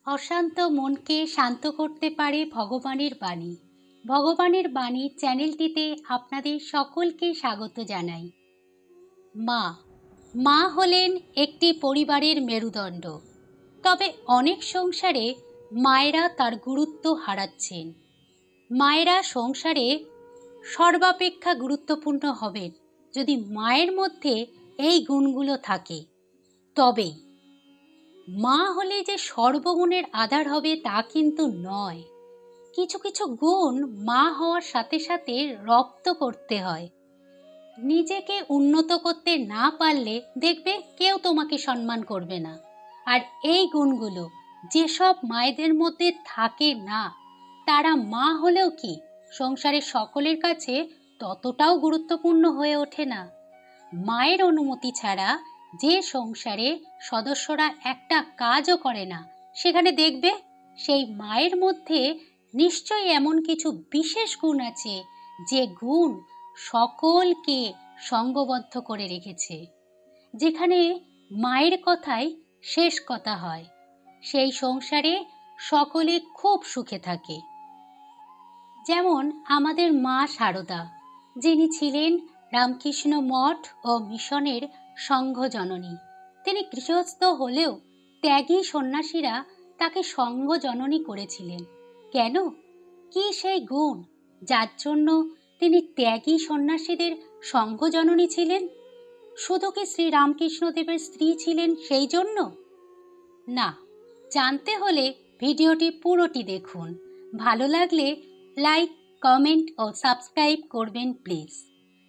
অশান্ত মনকে শান্ত করতে পারে ভগবানের বাণী। ভগবানের বাণী চ্যানেলটিতে আপনাদের সকলকে স্বাগত জানাই। মা মা হলেন একটি পরিবারের মেরুদণ্ড। তবে অনেক সংসারে মায়েরা তার গুরুত্ব হারাচ্ছেন। মায়েরা সংসারে সর্বাপেক্ষা গুরুত্বপূর্ণ হবেন যদি মায়ের মধ্যে এই গুণগুলো থাকে। তবে মা হলে যে সর্বগুণের আধার হবে তা কিন্তু নয়। কিছু কিছু গুণ মা হওয়ার সাথে সাথে রপ্ত করতে হয়। নিজেকে উন্নত করতে না পারলে দেখবে কেউ তোমাকে সম্মান করবে না। আর এই গুণগুলো যেসব মায়েদের মধ্যে থাকে না, তারা মা হলেও কি সংসারের সকলের কাছে ততটাও গুরুত্বপূর্ণ হয়ে ওঠে না। মায়ের অনুমতি ছাড়া যে সংসারে সদস্যরা একটা কাজও করে না, সেখানে দেখবে সেই মায়ের মধ্যে নিশ্চয়ই এমন কিছু বিশেষ গুণ আছে যে গুণ সকলকে সঙ্গবদ্ধ করে রেখেছে। যেখানে মায়ের কথাই শেষ কথা হয়, সেই সংসারে সকলে খুব সুখে থাকে। যেমন আমাদের মা শারদা, যিনি ছিলেন রামকৃষ্ণ মঠ ও মিশনের সংঘ জননী। তিনি গৃহস্থ হলেও ত্যাগী সন্ন্যাসীরা তাকে সংঘ জননী করেছিলেন। কেন? কি সেই গুণ যার জন্য তিনি ত্যাগী সন্ন্যাসীদের সংঘ জননী ছিলেন? শুধু কি শ্রী রামকৃষ্ণদেবের স্ত্রী ছিলেন সেই জন্য? না, জানতে হলে ভিডিওটি পুরোটি দেখুন। ভালো লাগলে লাইক, কমেন্ট ও সাবস্ক্রাইব করবেন প্লিজ।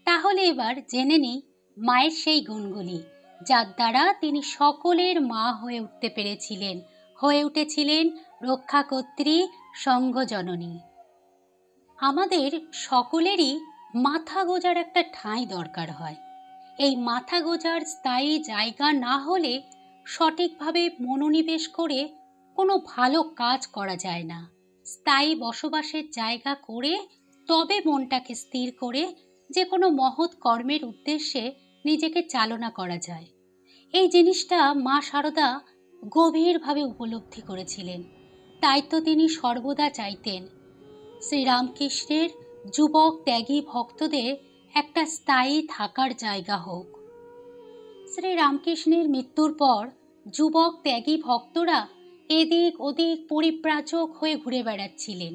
তাহলে এবার জেনে নিই মায়ের সেই গুণগুলি যার দ্বারা তিনি সকলের মা হয়ে উঠতে পেরেছিলেন, হয়ে উঠেছিলেন রক্ষাকর্ত্রী, সংঘ জননী। আমাদের সকলেরই মাথা গোঁজার একটা ঠাঁই দরকার হয়। এই মাথা গোঁজার স্থায়ী জায়গা না হলে সঠিকভাবে মনোনিবেশ করে কোনো ভালো কাজ করা যায় না। স্থায়ী বসবাসের জায়গা করে তবে মনটাকে স্থির করে যে কোনো মহৎ কর্মের উদ্দেশ্যে নিজেকে চালনা করা যায়। এই জিনিসটা মা শারদা গভীরভাবে উপলব্ধি করেছিলেন। তাই তো তিনি সর্বদা চাইতেন শ্রীরামকৃষ্ণের যুবক ত্যাগী ভক্তদের একটা স্থায়ী থাকার জায়গা হোক। শ্রীরামকৃষ্ণের মৃত্যুর পর যুবক ত্যাগী ভক্তরা এদিক ওদিক পরিব্রাজক হয়ে ঘুরে বেড়াচ্ছিলেন।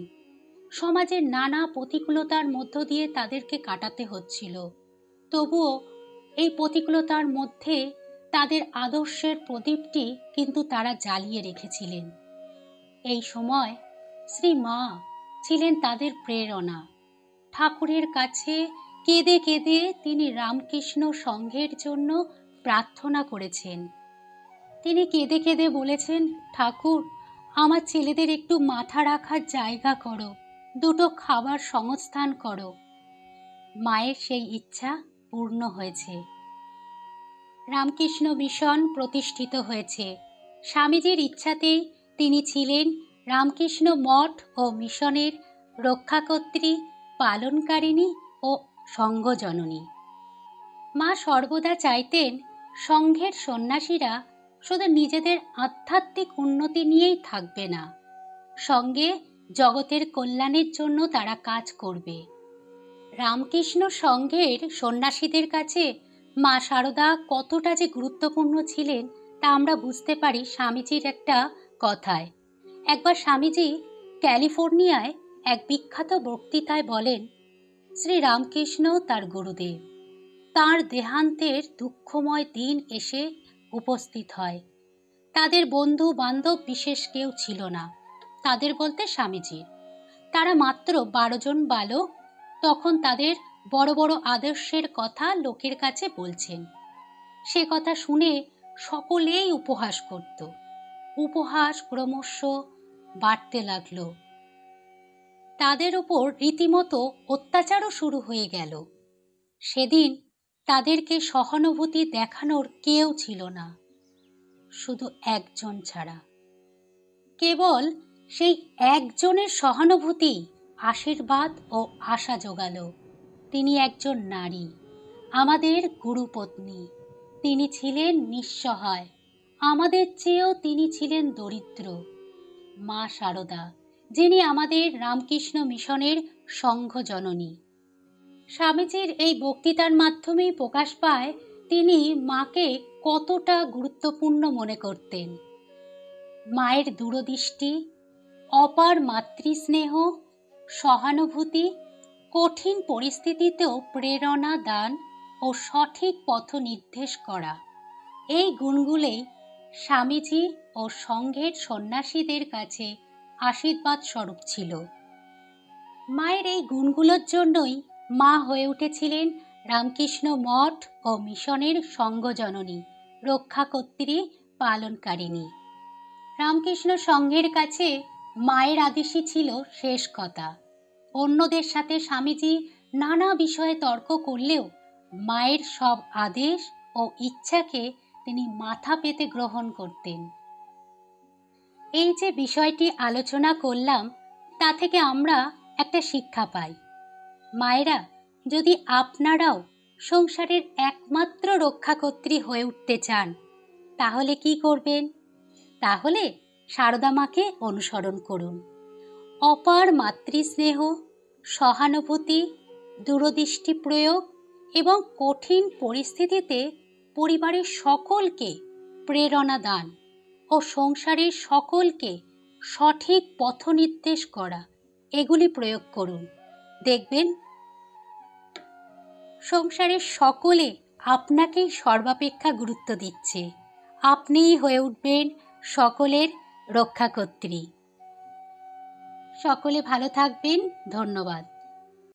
সমাজের নানা প্রতিকূলতার মধ্য দিয়ে তাদেরকে কাটাতে হচ্ছিল। তবুও এই প্রতিকূলতার মধ্যে তাদের আদর্শের প্রদীপটি কিন্তু তারা জ্বালিয়ে রেখেছিলেন। এই সময় শ্রী মা ছিলেন তাদের প্রেরণা। ঠাকুরের কাছে কেঁদে কেঁদে তিনি রামকৃষ্ণ সংঘের জন্য প্রার্থনা করেছেন। তিনি কেঁদে কেঁদে বলেছেন, ঠাকুর, আমার ছেলেদের একটু মাথা রাখার জায়গা করো, দুটো খাবার সংস্থান করো। মায়ের সেই ইচ্ছা পূর্ণ হয়েছে। রামকৃষ্ণ মিশন প্রতিষ্ঠিত হয়েছে। স্বামীজির ইচ্ছাতেই তিনি ছিলেন রামকৃষ্ণ মঠ ও মিশনের রক্ষাকর্ত্রী, পালনকারিণী ও সংঘ জননী। মা সর্বদা চাইতেন সংঘের সন্ন্যাসীরা শুধু নিজেদের আধ্যাত্মিক উন্নতি নিয়েই থাকবে না, সঙ্গে জগতের কল্যাণের জন্য তারা কাজ করবে। রামকৃষ্ণ সংঘের সন্ন্যাসীদের কাছে মা শারদা কতটা যে গুরুত্বপূর্ণ ছিলেন তা আমরা বুঝতে পারি স্বামীজির একটা কথায়। একবার স্বামীজি ক্যালিফোর্নিয়ায় এক বিখ্যাত বক্তৃতায় বলেন, শ্রী রামকৃষ্ণ তার গুরুদেব, তাঁর দেহান্তের দুঃখময় দিন এসে উপস্থিত হয়। তাদের বন্ধু বান্ধব বিশেষ কেউ ছিল না, তাদের বলতে স্বামীজির। তারা মাত্র 12 জন বালক। তখন তাদের বড় বড় আদর্শের কথা লোকের কাছে বলছেন। সে কথা শুনে সকলেই উপহাস করত। উপহাস ক্রমশ বাড়তে লাগলো। তাদের উপর রীতিমতো অত্যাচারও শুরু হয়ে গেল। সেদিন তাদেরকে সহানুভূতি দেখানোর কেউ ছিল না, শুধু একজন ছাড়া। কেবল সেই একজনের সহানুভূতি আশীর্বাদ ও আশা জোগাল। তিনি একজন নারী, আমাদের গুরুপত্নী। তিনি ছিলেন নিঃসহায়, আমাদের চেয়েও তিনি ছিলেন দরিদ্র। মা শারদা, যিনি আমাদের রামকৃষ্ণ মিশনের সংঘ জননী। স্বামীজির এই বক্তৃতার মাধ্যমেই প্রকাশ পায় তিনি মাকে কতটা গুরুত্বপূর্ণ মনে করতেন। মায়ের দূরদৃষ্টি, অপার মাতৃস্নেহ, সহানুভূতি, কঠিন পরিস্থিতিতেও প্রেরণা দান ও সঠিক পথ নির্দেশ করা, এই গুণগুলোই স্বামীজি ও সংঘের সন্ন্যাসীদের কাছে আশীর্বাদ স্বরূপ ছিল। মায়ের এই গুণগুলোর জন্যই মা হয়ে উঠেছিলেন রামকৃষ্ণ মঠ ও মিশনের সংঘজননী, রক্ষাকর্ত্রী, পালনকারিণী। রামকৃষ্ণ সংঘের কাছে মায়ের আদেশই ছিল শেষ কথা। অন্যদের সাথে স্বামীজি নানা বিষয়ে তর্ক করলেও মায়ের সব আদেশ ও ইচ্ছাকে তিনি মাথা পেতে গ্রহণ করতেন। এই যে বিষয়টি আলোচনা করলাম, তা থেকে আমরা একটা শিক্ষা পাই। মায়েরা, যদি আপনারাও সংসারের একমাত্র রক্ষাকর্ত্রী হয়ে উঠতে চান, তাহলে কি করবেন? তাহলে শারদা মাকে অনুসরণ করুন। অপার মাতৃস্নেহ, সহানুভূতি, দূরদৃষ্টি প্রয়োগ এবং কঠিন পরিস্থিতিতে পরিবারের সকলকে প্রেরণা দান ও সংসারের সকলকে সঠিক পথ নির্দেশ করা, এগুলি প্রয়োগ করুন। দেখবেন সংসারের সকলে আপনাকেই সর্বাপেক্ষা গুরুত্ব দিচ্ছে। আপনিই হয়ে উঠবেন সকলের রক্ষাকর্ত্রী। সকলে ভালো থাকবেন। ধন্যবাদ।